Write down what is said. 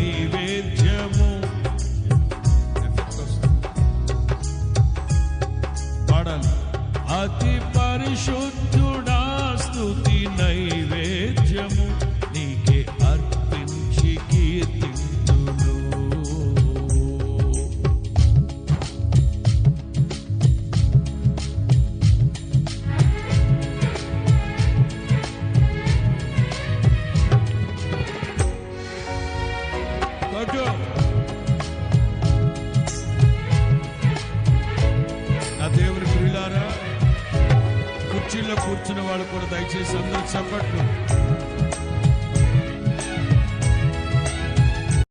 నైవేద్యము. పాడాలి. అతి పరిశుద్ధుడా స్తుతి నైవేద్యము నీకే అర్పించి కీర్తింతును. నా దేవుని ప్రియులారా, కుర్చీల్లో కూర్చున్న వాళ్ళు కూడా దయచేసి అందరూ చప్పట్లు.